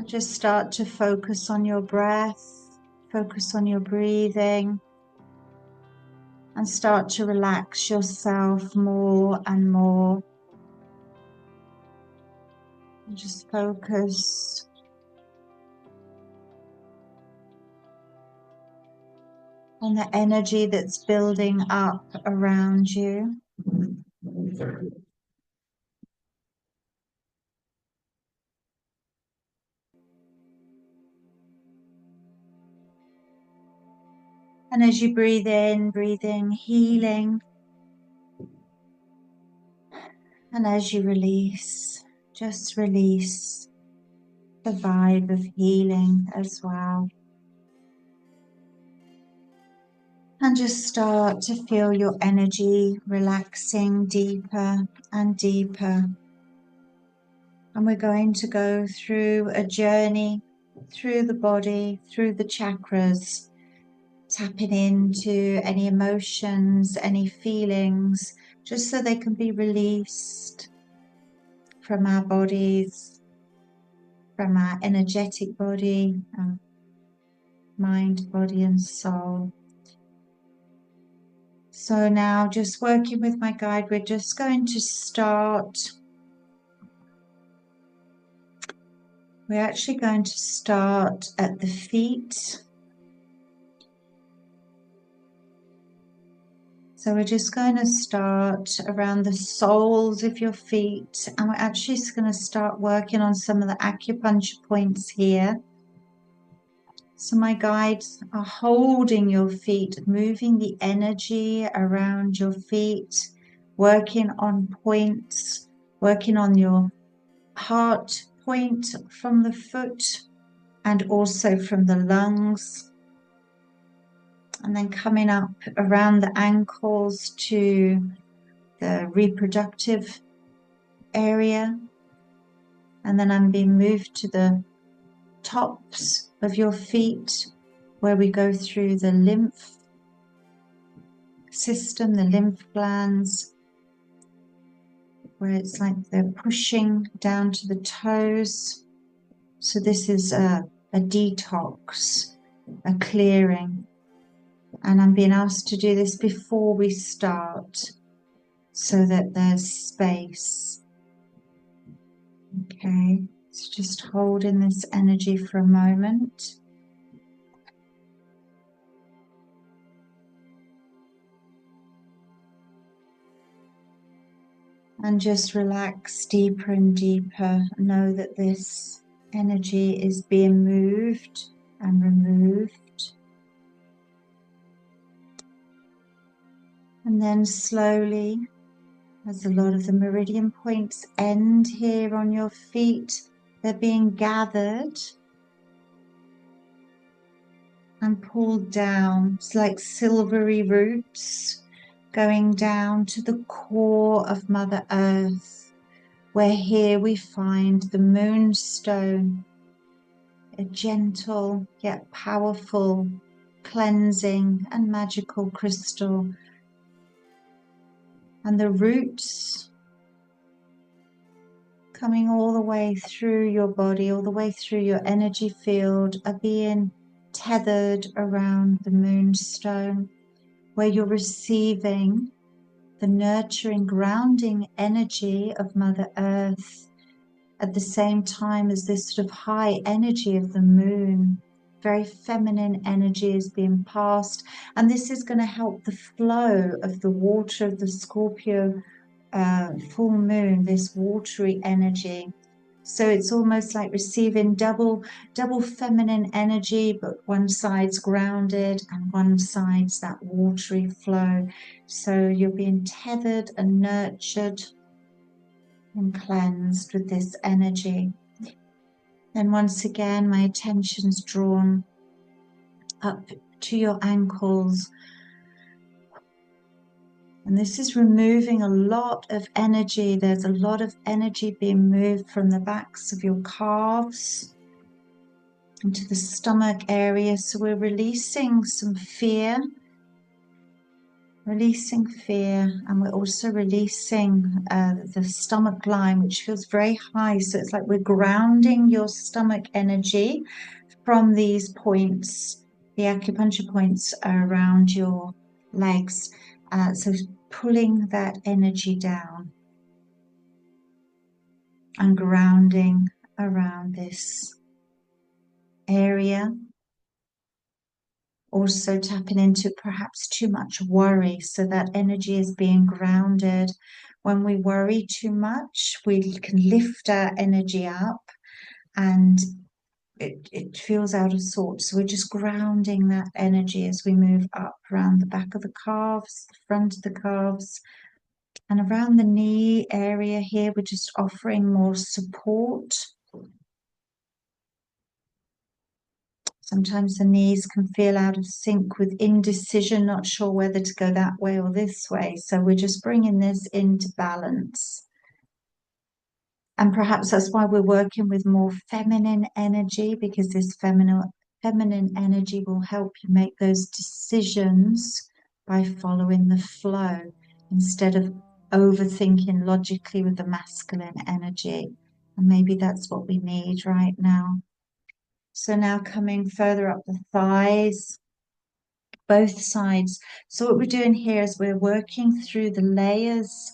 Just start to focus on your breath, focus on your breathing, and start to relax yourself more and more. And just focus on the energy that's building up around you. And as you breathe in, breathing healing. And as you release, just release the vibe of healing as well. And just start to feel your energy relaxing deeper and deeper. And we're going to go through a journey through the body, through the chakras, tapping into any emotions, any feelings, just so they can be released from our bodies, from our energetic body, our mind, body, and soul. So now, just working with my guide, we're just going to start. We're actually going to start at the feet. So we're just going to start around the soles of your feet, and we're actually just going to start working on some of the acupuncture points here. So my guides are holding your feet, moving the energy around your feet, working on points, working on your heart point from the foot and also from the lungs. And then coming up around the ankles to the reproductive area. And then I'm being moved to the tops of your feet, where we go through the lymph system, the lymph glands, where it's like they're pushing down to the toes. So this is a detox, a clearing. And I'm being asked to do this before we start, so that there's space. Okay, so just holding this energy for a moment. And just relax deeper and deeper. Know that this energy is being moved and removed. And then slowly, as a lot of the meridian points end here on your feet, they're being gathered and pulled down. It's like silvery roots going down to the core of Mother Earth, where here we find the moonstone, a gentle yet powerful, cleansing and magical crystal. And the roots coming all the way through your body, all the way through your energy field, are being tethered around the moonstone, where you're receiving the nurturing, grounding energy of Mother Earth at the same time as this sort of high energy of the moon. Very feminine energy is being passed, and this is going to help the flow of the water of the Scorpio full moon, this watery energy. So it's almost like receiving double feminine energy, but one side's grounded and one side's that watery flow. So you're being tethered and nurtured and cleansed with this energy. Then once again, my attention's drawn up to your ankles. And this is removing a lot of energy. There's a lot of energy being moved from the backs of your calves into the stomach area. So we're releasing some fear. releasing fear, and we're also releasing the stomach line, which feels very high. So it's like we're grounding your stomach energy from these points, the acupuncture points around your legs. So pulling that energy down and grounding around this area. Also tapping into perhaps too much worry, so that energy is being grounded. When we worry too much, we can lift our energy up and it feels out of sorts. So we're just grounding that energy as we move up around the back of the calves, the front of the calves, and around the knee area here. We're just offering more support. Sometimes the knees can feel out of sync with indecision, not sure whether to go that way or this way. So we're just bringing this into balance. And perhaps that's why we're working with more feminine energy, because this feminine energy will help you make those decisions by following the flow instead of overthinking logically with the masculine energy. And maybe that's what we need right now. So now coming further up the thighs, both sides. So what we're doing here is we're working through the layers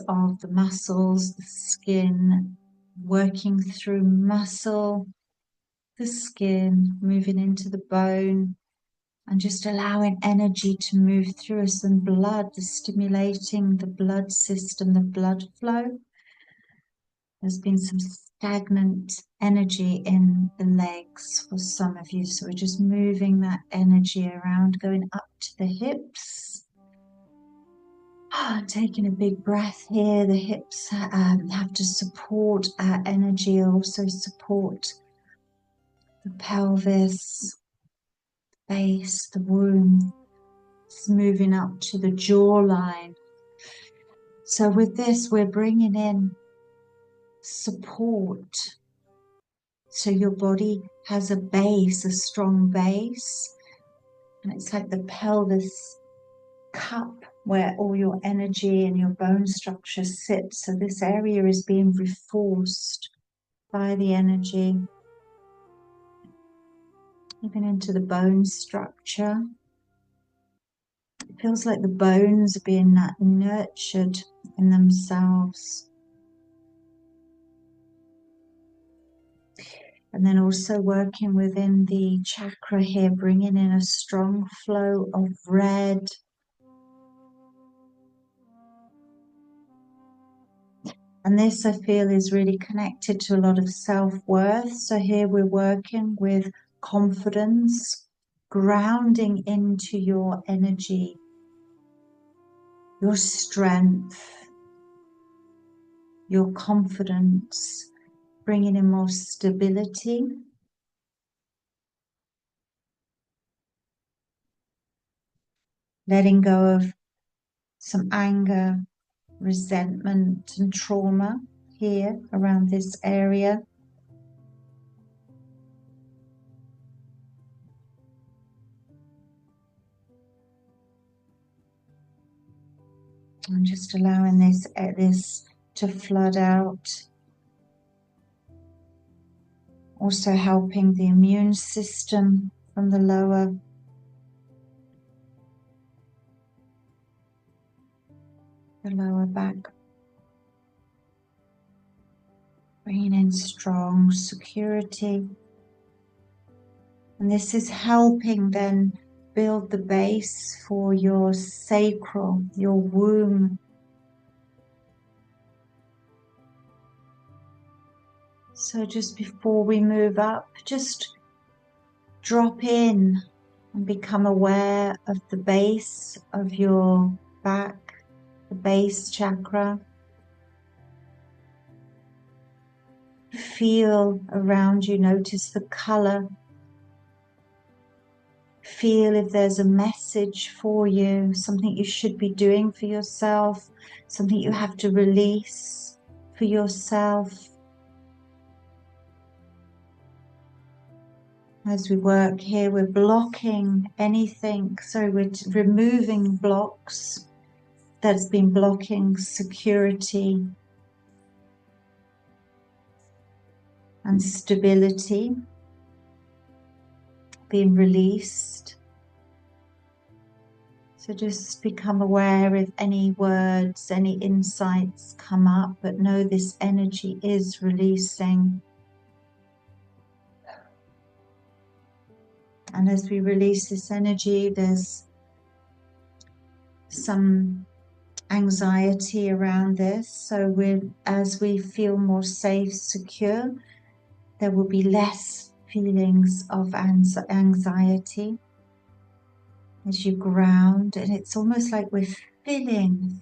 of the muscles, the skin, working through muscle, the skin, moving into the bone, and just allowing energy to move through us, and blood, stimulating the blood system, the blood flow. There's been some stagnant energy in the legs for some of you, so we're just moving that energy around, going up to the hips. Taking a big breath here. The hips have to support our energy, also support the pelvis, the base, the womb. It's moving up to the jawline. So with this, we're bringing in support. So your body has a base, a strong base, and it's like the pelvis cup where all your energy and your bone structure sits. So this area is being reinforced by the energy, even into the bone structure. It feels like the bones are being nurtured in themselves. And then also working within the chakra here, bringing in a strong flow of red. And this, I feel, is really connected to a lot of self-worth. So here we're working with confidence, grounding into your energy, your strength, your confidence, bringing in more stability. Letting go of some anger, resentment, and trauma here around this area. And just allowing this to flood out. Also helping the immune system from the lower back. Bringing in strong security. And this is helping then build the base for your sacral, your womb. So just before we move up, just drop in and become aware of the base of your back, the base chakra. Feel around you, notice the color. Feel if there's a message for you, something you should be doing for yourself, something you have to release for yourself. As we work here, we're blocking anything, so we're removing blocks that's been blocking security and stability being released. So just become aware if any words, any insights come up, but know this energy is releasing. And as we release this energy, there's some anxiety around this. So as we feel more safe, secure, there will be less feelings of anxiety as you ground. And it's almost like we're filling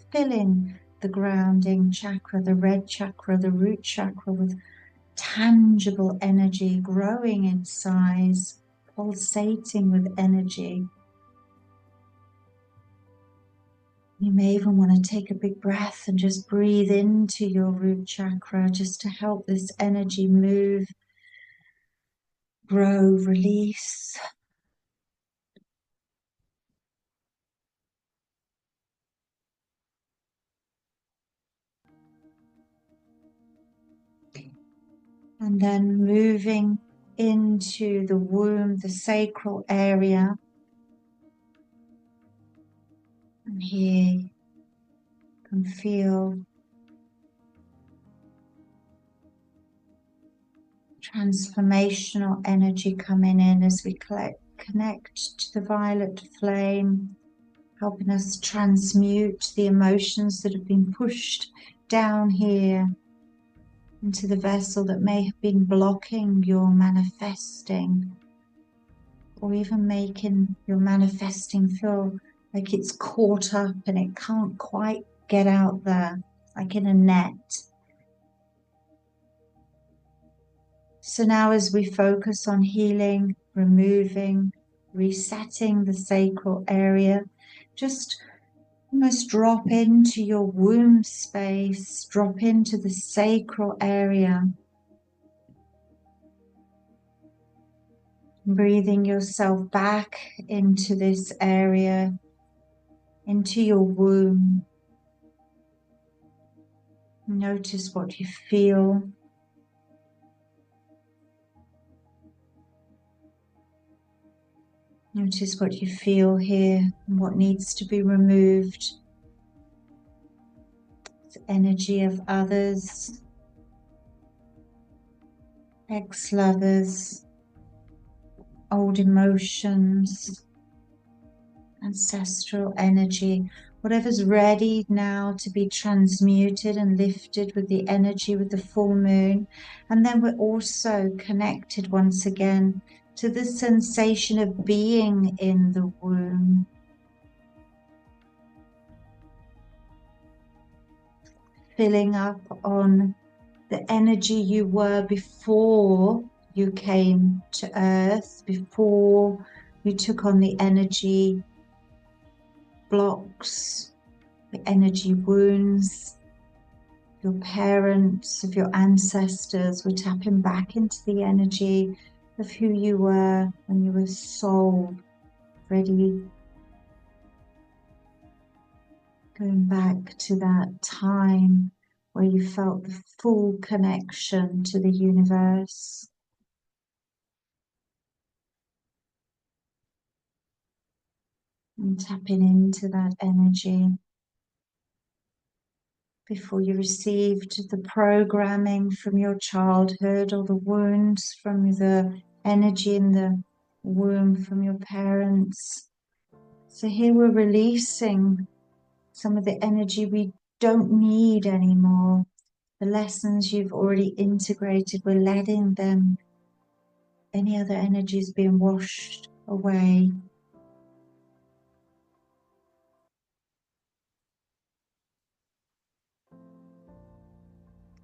the grounding chakra, the red chakra, the root chakra, with tangible energy, growing in size, pulsating with energy. You may even want to take a big breath and just breathe into your root chakra, just to help this energy move, grow, release. And then moving into the womb, the sacral area. And here you can feel transformational energy coming in as we connect to the violet flame, helping us transmute the emotions that have been pushed down here into the vessel that may have been blocking your manifesting, or even making your manifesting feel like it's caught up and it can't quite get out there, like in a net. So now as we focus on healing, removing, resetting the sacral area, just almost drop into your womb space, drop into the sacral area. Breathing yourself back into this area, into your womb. Notice what you feel. Notice what you feel here and what needs to be removed. The energy of others, ex-lovers, old emotions, ancestral energy, whatever's ready now to be transmuted and lifted with the energy, with the full moon. And then we're also connected once again to the sensation of being in the womb. Filling up on the energy you were before you came to Earth, before you took on the energy blocks, the energy wounds, your parents, of your ancestors. We're tapping back into the energy of who you were when you were soul ready. Going back to that time where you felt the full connection to the universe. And tapping into that energy before you received the programming from your childhood, or the wounds from the energy in the womb from your parents. So here we're releasing some of the energy we don't need anymore. The lessons you've already integrated, we're letting them, any other energies being washed away.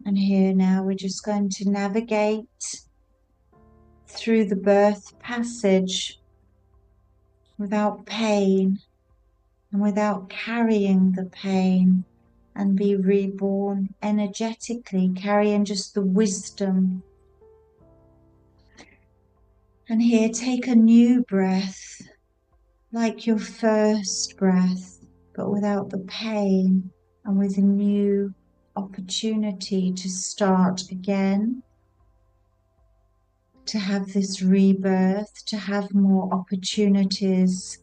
And here now we're just going to navigate through the birth passage without pain and without carrying the pain, and be reborn energetically, carrying just the wisdom And here, take a new breath, like your first breath, but without the pain and with a new opportunity to start again, to have this rebirth, to have more opportunities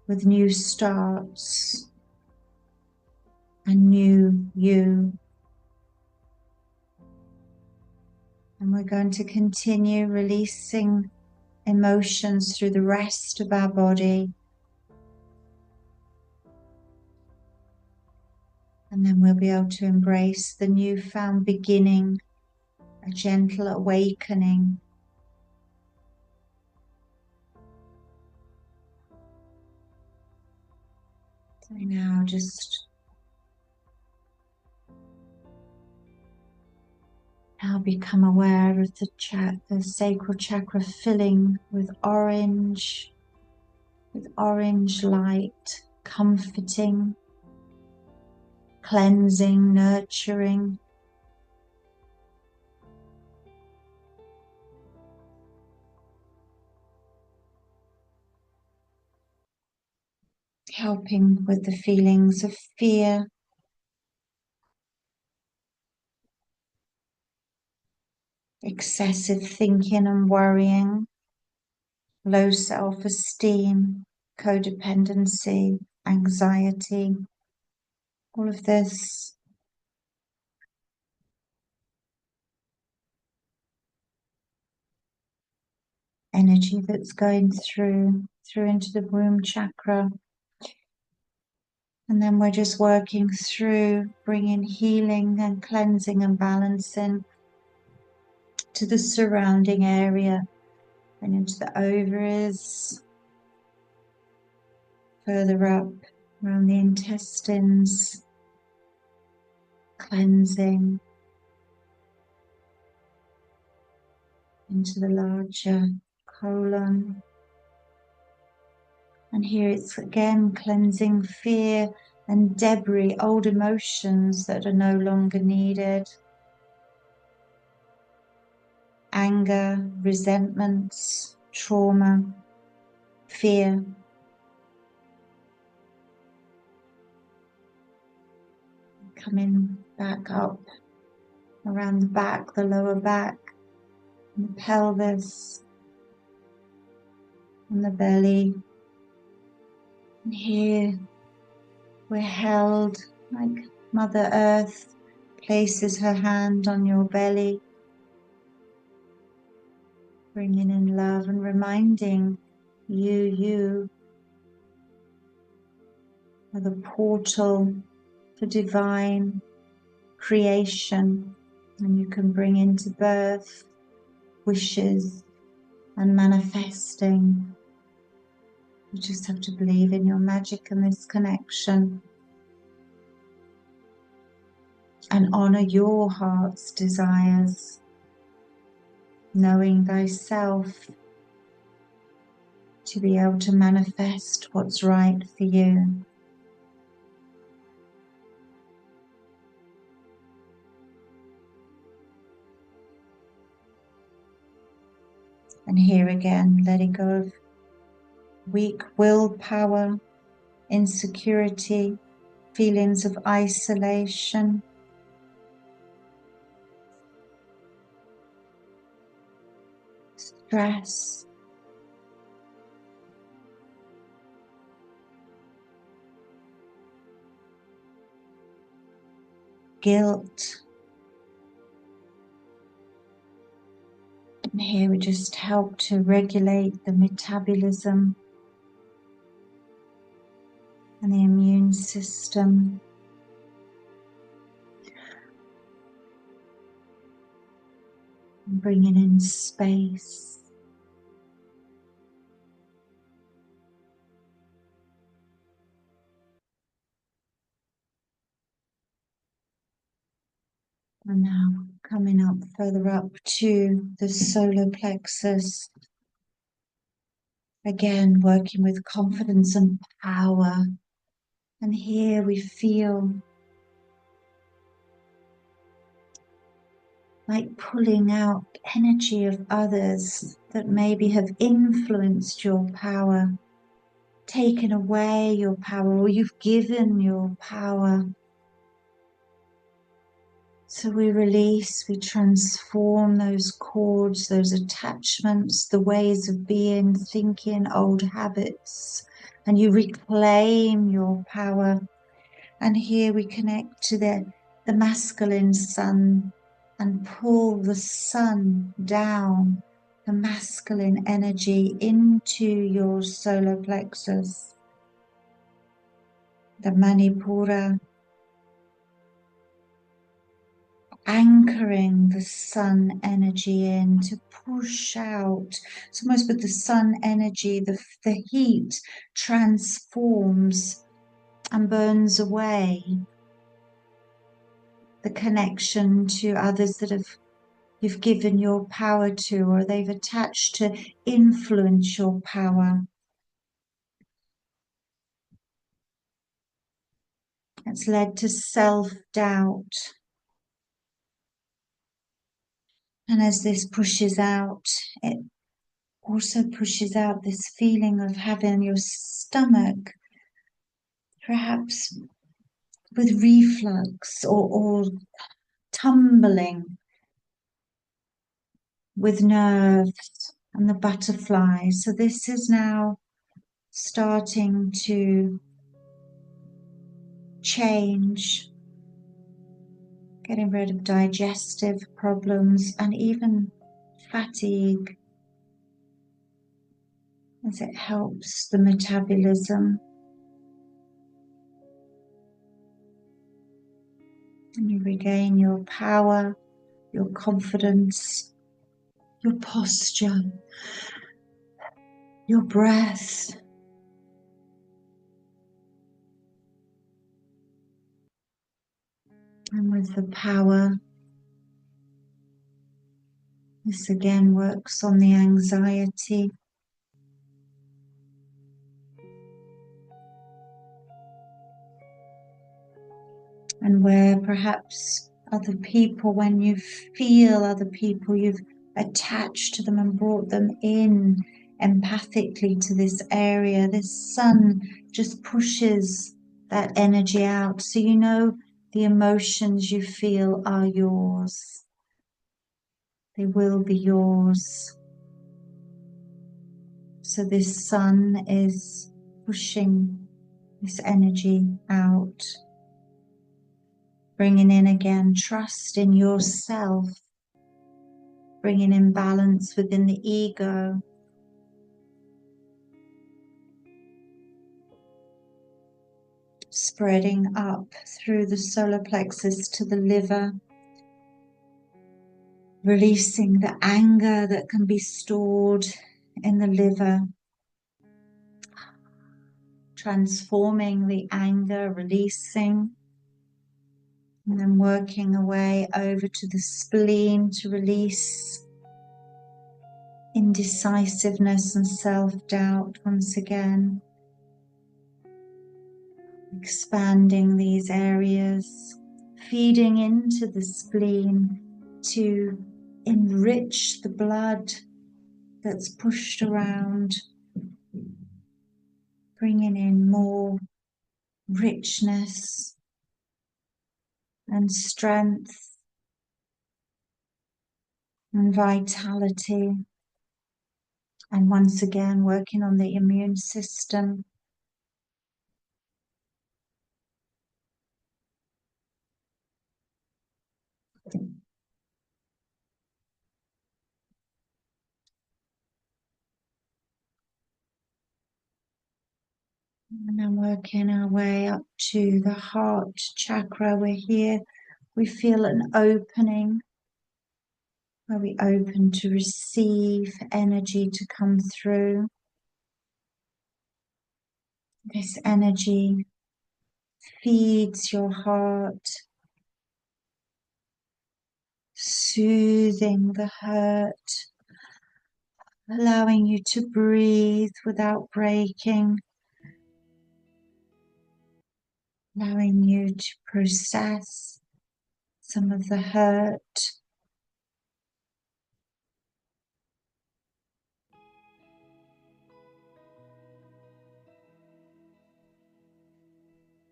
with new starts and new you. And we're going to continue releasing emotions through the rest of our body. And then we'll be able to embrace the newfound beginning, a gentle awakening. So now just become aware of the sacral chakra filling with orange light, comforting, cleansing, nurturing. Helping with the feelings of fear, excessive thinking and worrying, low self-esteem, codependency, anxiety, all of this energy that's going through into the womb chakra. And then we're just working through, bringing healing and cleansing and balancing to the surrounding area and into the ovaries, further up around the intestines, cleansing into the larger colon. And here it's again cleansing fear and debris, old emotions that are no longer needed. Anger, resentments, trauma, fear. Coming back up around the back, the lower back, and the pelvis, and the belly. And here we're held like Mother Earth places her hand on your belly, bringing in love and reminding you are the portal for divine creation, and you can bring into birth wishes and manifesting. You just have to believe in your magic and this connection and honor your heart's desires, knowing thyself to be able to manifest what's right for you. And here again, letting go of weak willpower, insecurity, feelings of isolation, stress, guilt. And here we just help to regulate the metabolism and the immune system. And bringing in space. And now coming up further up to the solar plexus. Again, working with confidence and power. And here we feel like pulling out energy of others that maybe have influenced your power, taken away your power, or you've given your power. So we release, we transform those cords, those attachments, the ways of being, thinking, old habits, and you reclaim your power. And here we connect to the masculine sun and pull the sun down, the masculine energy into your solar plexus, the Manipura, anchoring the sun energy in to push out. It's almost with the sun energy, the heat transforms and burns away the connection to others that you've given your power to, or they've attached to influence your power. It's led to self-doubt. And as this pushes out, it also pushes out this feeling of having your stomach perhaps with reflux or tumbling with nerves and the butterflies. So this is now starting to change, getting rid of digestive problems and even fatigue, as it helps the metabolism. And you regain your power, your confidence, your posture, your breath. And with the power, this again works on the anxiety. And where perhaps other people, when you feel other people, you've attached to them and brought them in empathically to this area, this sun just pushes that energy out. So you know the emotions you feel are yours. They will be yours. So this sun is pushing this energy out, bringing in again trust in yourself, bringing in balance within the ego. Spreading up through the solar plexus to the liver, releasing the anger that can be stored in the liver, transforming the anger, releasing, and then working away over to the spleen to release indecisiveness and self-doubt once again. Expanding these areas, feeding into the spleen to enrich the blood that's pushed around, bringing in more richness and strength and vitality. And once again, working on the immune system. And then working our way up to the heart chakra. We're here. We feel an opening where we open to receive energy to come through. This energy feeds your heart, soothing the hurt, allowing you to breathe without breaking, allowing you to process some of the hurt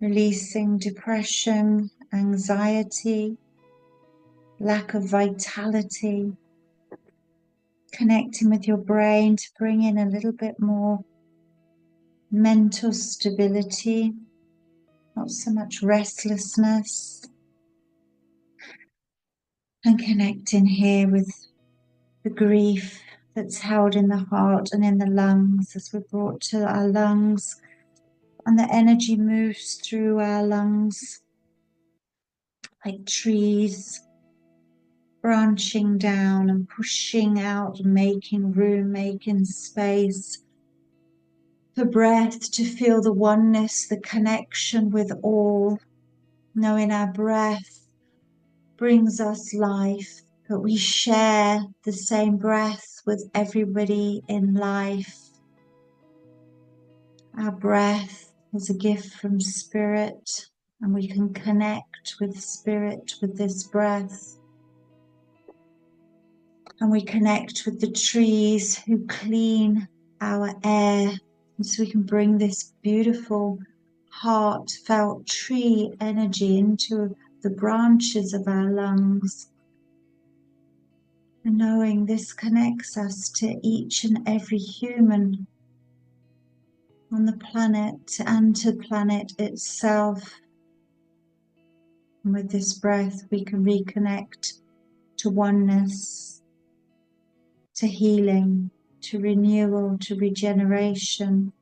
releasing depression, anxiety, lack of vitality, connecting with your brain to bring in a little bit more mental stability, not so much restlessness, and connecting here with the grief that's held in the heart and in the lungs as we're brought to our lungs, and the energy moves through our lungs like trees, branching down and pushing out, making room, making space for breath to feel the oneness, the connection with all, knowing our breath brings us life, but we share the same breath with everybody in life. Our breath is a gift from Spirit, and we can connect with Spirit with this breath. And we connect with the trees who clean our air, and so we can bring this beautiful heartfelt tree energy into the branches of our lungs. And knowing this connects us to each and every human on the planet and to planet itself. And with this breath, we can reconnect to oneness, to healing, to renewal, to regeneration,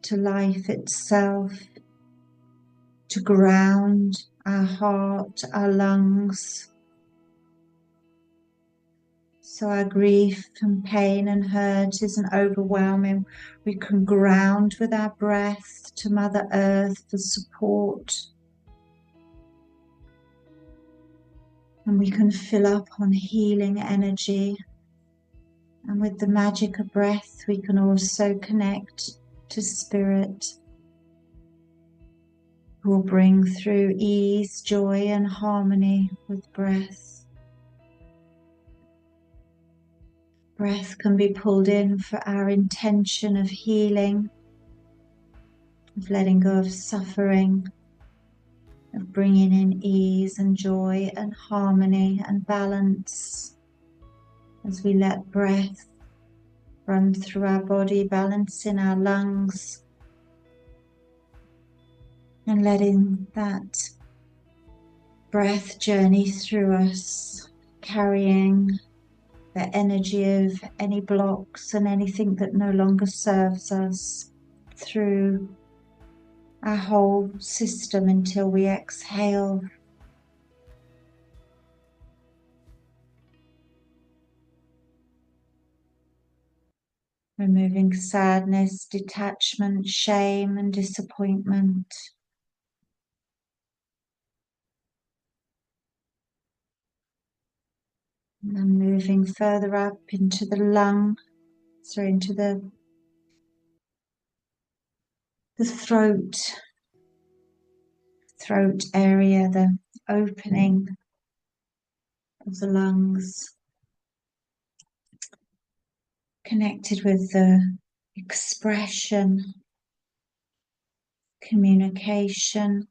to life itself, to ground our heart, our lungs. So our grief and pain and hurt isn't overwhelming. We can ground with our breath to Mother Earth for support. And we can fill up on healing energy. And with the magic of breath, we can also connect to Spirit, who will bring through ease, joy, and harmony with breath. Breath can be pulled in for our intention of healing, of letting go of suffering, of bringing in ease and joy and harmony and balance as we let breath run through our body, balancing our lungs and letting that breath journey through us, carrying the energy of any blocks and anything that no longer serves us through our whole system until we exhale. Removing sadness, detachment, shame, and disappointment. And then moving further up into the into the throat area, the opening of the lungs, connected with the expression, communication.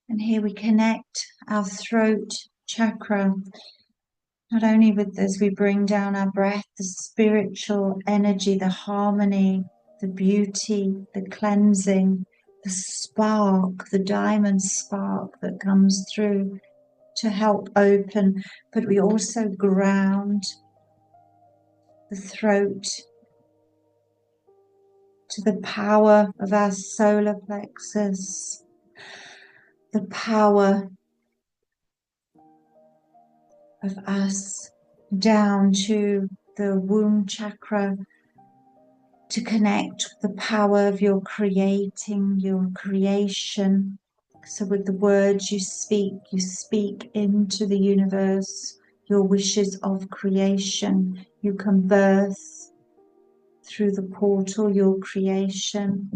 And here we connect our throat chakra, not only with, as we bring down our breath, the spiritual energy, the harmony, the beauty, the cleansing, the spark, the diamond spark that comes through to help open, but we also ground the throat to the power of our solar plexus, the power of us down to the womb chakra, to connect with the power of your creating, your creation. So with the words you speak into the universe, your wishes of creation. You can birth through the portal your creation,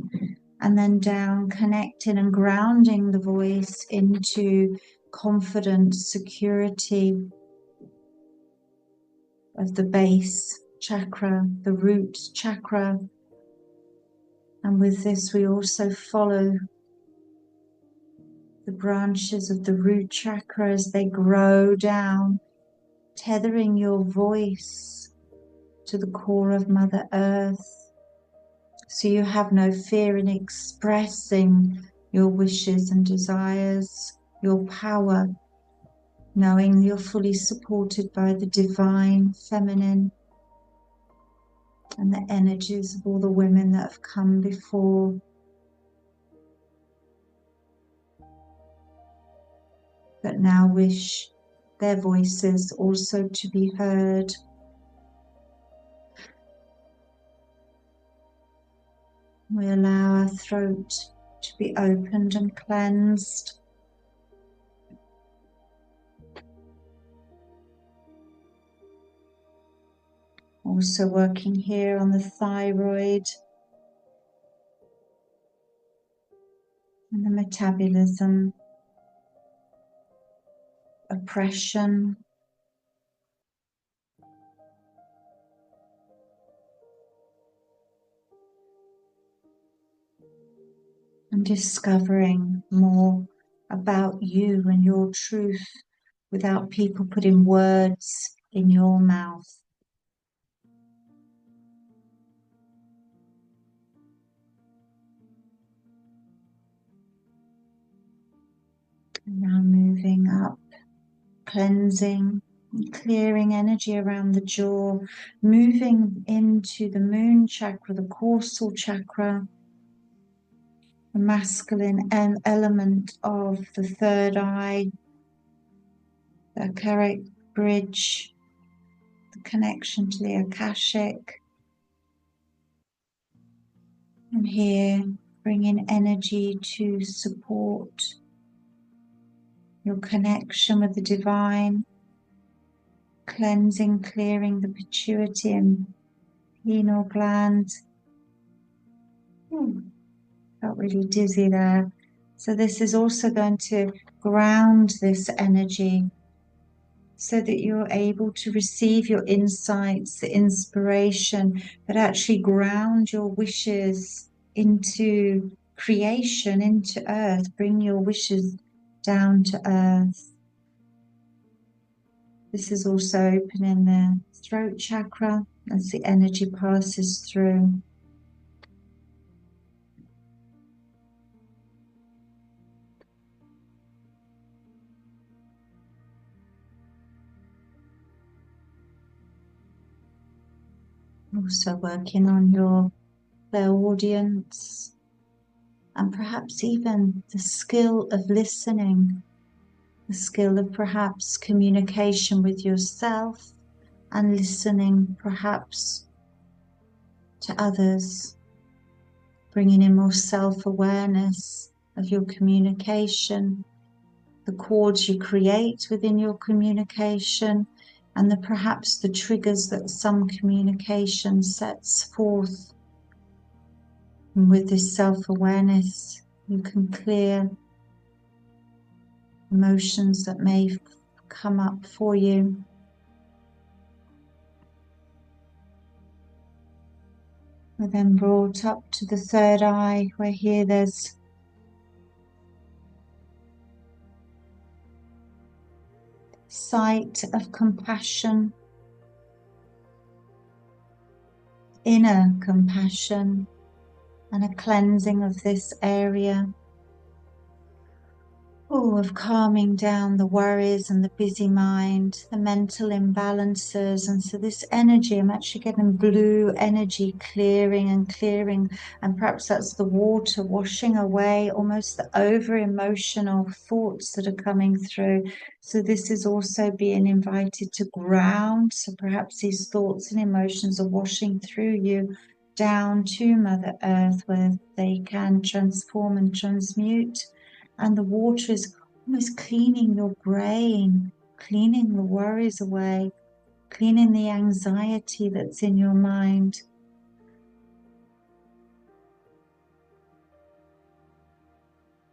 and then down, connecting and grounding the voice into confidence, security of the base chakra, the root chakra, And with this, we also follow the branches of the root chakra as they grow down, tethering your voice to the core of Mother Earth, so you have no fear in expressing your wishes and desires, your power, knowing you're fully supported by the divine feminine and the energies of all the women that have come before. But now wish their voices also to be heard. We allow our throat to be opened and cleansed. Also working here on the thyroid and the metabolism, oppression, and discovering more about you and your truth without people putting words in your mouth. And now moving up, cleansing, clearing energy around the jaw, moving into the moon chakra, the causal chakra, the masculine element of the third eye, the echaric bridge, the connection to the akashic. And here, bring in energy to support your connection with the divine, cleansing, clearing the pituitary and pineal gland. Felt really dizzy there. So this is also going to ground this energy so that you're able to receive your insights, the inspiration, but actually ground your wishes into creation, into earth. Bring your wishes down to earth. This is also opening the throat chakra as the energy passes through. Also working on your clairaudience and perhaps even the skill of listening, the skill of perhaps communication with yourself and listening perhaps to others, bringing in more self-awareness of your communication, the chords you create within your communication, and perhaps the triggers that some communication sets forth. And with this self-awareness, you can clear emotions that may come up for you. We're then brought up to the third eye, where here there's sight of compassion, inner compassion, and a cleansing of this area. Of calming down the worries and the busy mind, the mental imbalances. And so this energy, I'm actually getting blue energy clearing and clearing, and perhaps that's the water washing away almost the over emotional thoughts that are coming through. So this is also being invited to ground. So perhaps these thoughts and emotions are washing through you down to Mother Earth, where they can transform and transmute. And the water is almost cleaning your brain, cleaning the worries away, cleaning the anxiety that's in your mind.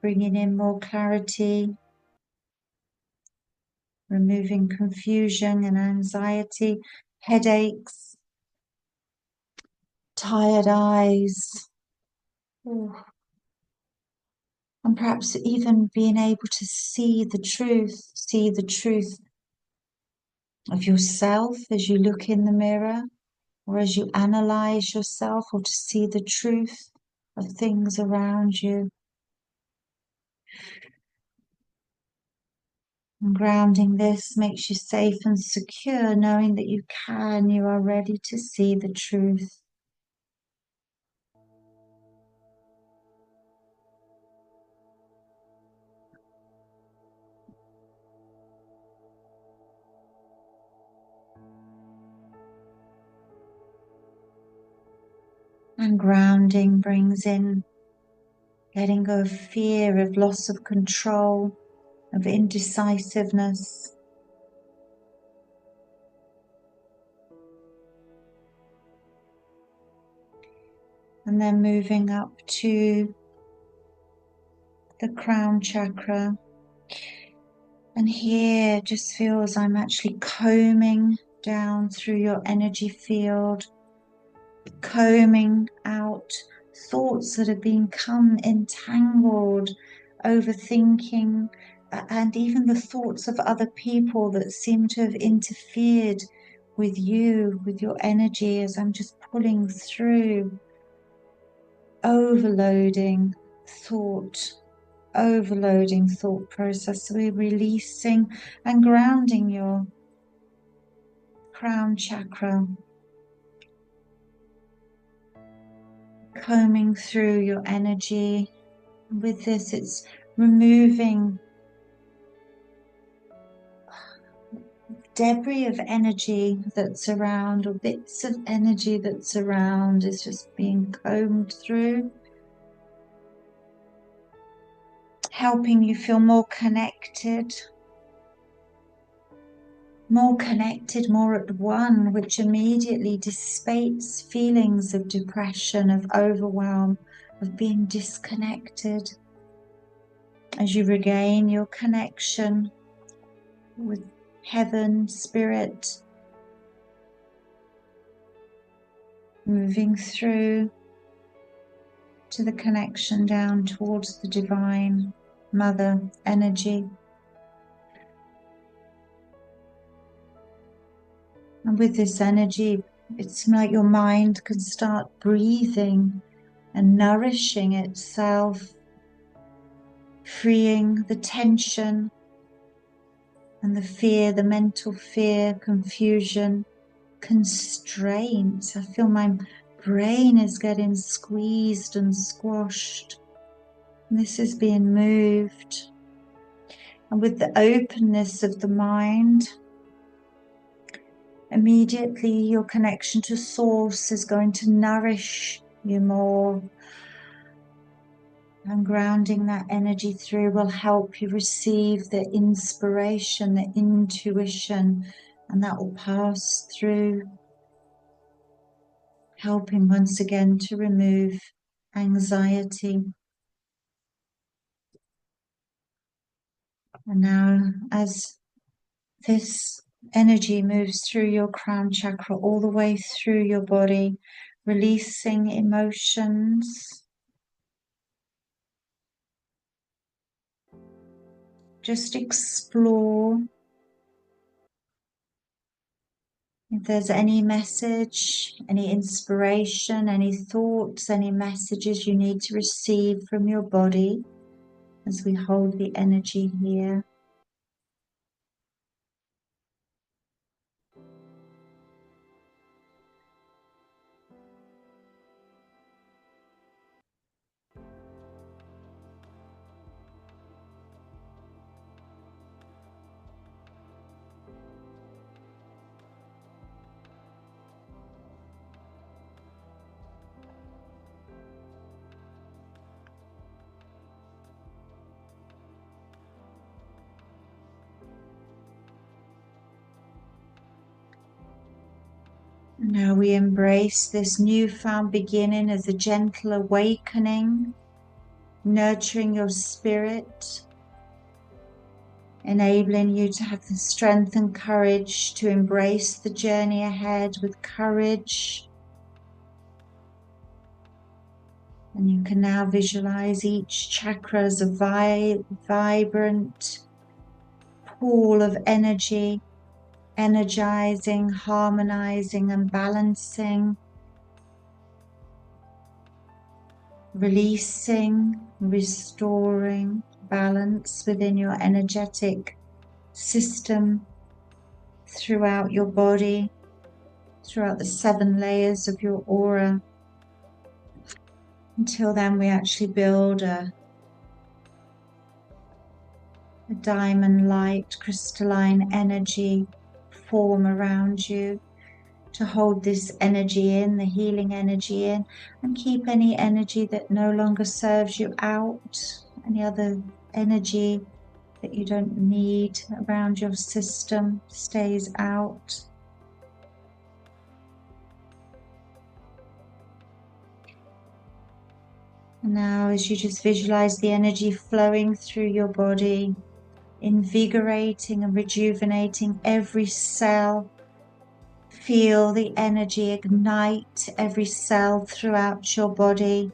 Bringing in more clarity, removing confusion and anxiety, headaches, tired eyes, Ooh. And perhaps even being able to see the truth of yourself as you look in the mirror, or as you analyze yourself, or to see the truth of things around you. And grounding this makes you safe and secure, knowing that you are ready to see the truth. And grounding brings in letting go of fear, of loss of control, of indecisiveness. And then moving up to the crown chakra. And here it just feels I'm actually combing down through your energy field, combing out thoughts that have become entangled, overthinking, and even the thoughts of other people that seem to have interfered with you, with your energy, as I'm just pulling through, overloading thought process. So we're releasing and grounding your crown chakra, combing through your energy. With this, it's removing debris of energy that's around, or bits of energy that's around, is just being combed through, helping you feel more connected, more at one, which immediately dissipates feelings of depression, of overwhelm, of being disconnected, as you regain your connection with heaven, spirit, moving through to the connection down towards the divine mother energy. And with this energy, it's like your mind can start breathing and nourishing itself, freeing the tension and the fear, the mental fear, confusion, constraint. I feel my brain is getting squeezed and squashed. And this is being moved. And with the openness of the mind, immediately your connection to source is going to nourish you more. And grounding that energy through will help you receive the inspiration, the intuition, and that will pass through, helping once again to remove anxiety. And now, as this energy moves through your crown chakra all the way through your body, releasing emotions, just explore if there's any message, any inspiration, any thoughts, any messages you need to receive from your body as we hold the energy here. Now we embrace this newfound beginning as a gentle awakening, nurturing your spirit, enabling you to have the strength and courage to embrace the journey ahead with courage, And you can now visualize each chakra as a vibrant pool of energy, energizing, harmonizing, and balancing, releasing, restoring balance within your energetic system, throughout your body, throughout the 7 layers of your aura. Until then, we actually build a diamond light, crystalline energy form around you to hold this energy in, the healing energy in, and keep any energy that no longer serves you out, any other energy that you don't need around your system stays out. And now, as you just visualize the energy flowing through your body, invigorating and rejuvenating every cell, feel the energy ignite every cell throughout your body,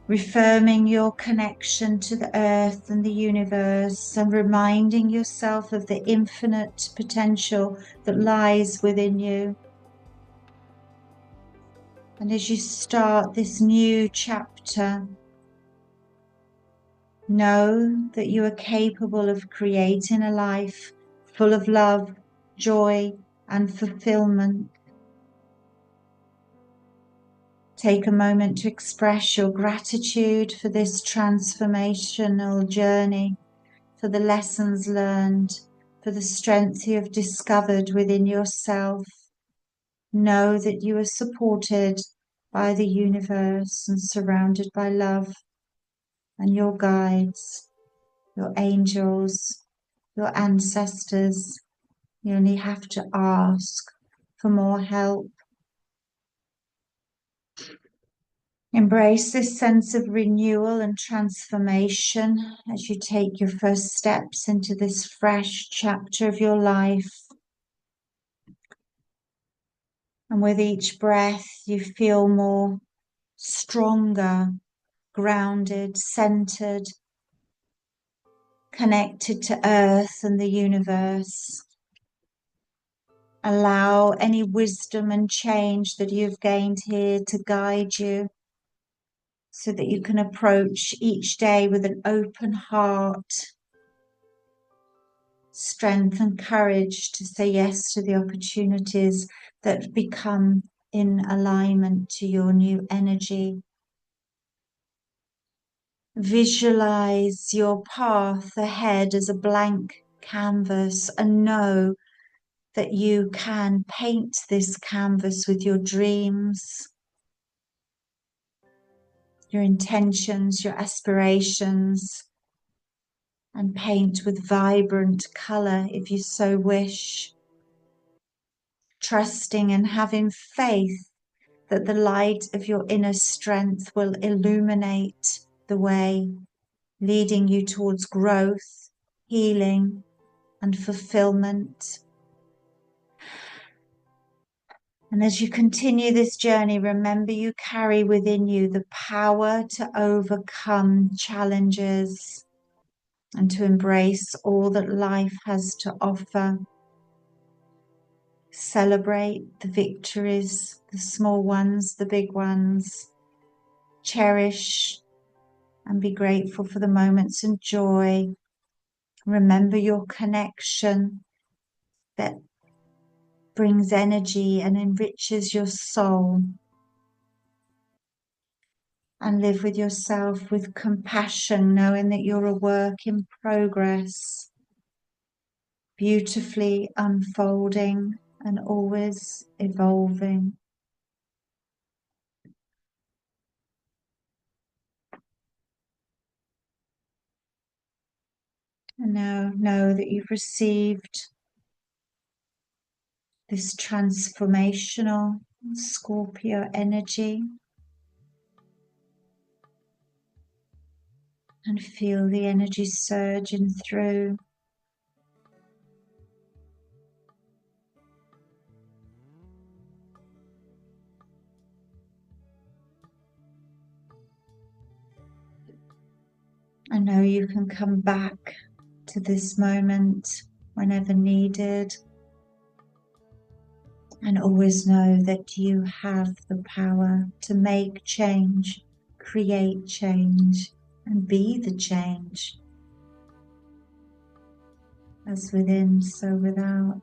reaffirming your connection to the earth and the universe, and reminding yourself of the infinite potential that lies within you. And as you start this new chapter, know that you are capable of creating a life full of love, joy, and fulfillment. Take a moment to express your gratitude for this transformational journey, for the lessons learned, for the strength you have discovered within yourself. Know that you are supported by the universe and surrounded by love and your guides, your angels, your ancestors. You only have to ask for more help. Embrace this sense of renewal and transformation as you take your first steps into this fresh chapter of your life. And with each breath, you feel more stronger, grounded, centered, connected to Earth and the universe. Allow any wisdom and change that you've gained here to guide you, so that you can approach each day with an open heart, strength and courage to say yes to the opportunities that become in alignment to your new energy. Visualize your path ahead as a blank canvas and know that you can paint this canvas with your dreams, your intentions, your aspirations, and paint with vibrant color if you so wish, trusting and having faith that the light of your inner strength will illuminate the way, leading you towards growth, healing, and fulfillment. And as you continue this journey, remember you carry within you the power to overcome challenges and to embrace all that life has to offer. Celebrate the victories, the small ones, the big ones. Cherish and be grateful for the moments and joy. Remember your connection that brings energy and enriches your soul. And live with yourself with compassion, knowing that you're a work in progress, beautifully unfolding and always evolving. And now know that you've received this transformational Scorpio energy, and feel the energy surging through. I know you can come back to this moment whenever needed, and always know that you have the power to make change, create change, and be the change. As within, so without.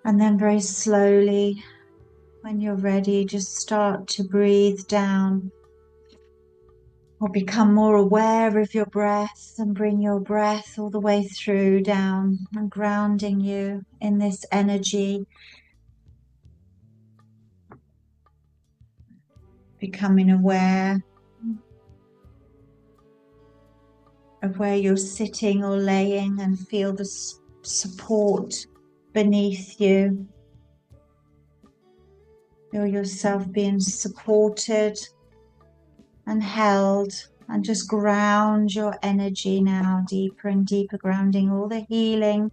And then very slowly, when you're ready, just start to breathe down, or become more aware of your breath, and bring your breath all the way through down and grounding you in this energy, becoming aware of where you're sitting or laying, and feel the support beneath you. Feel yourself being supported and held, and just ground your energy now deeper and deeper, grounding all the healing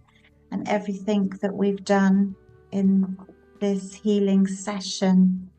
and everything that we've done in this healing session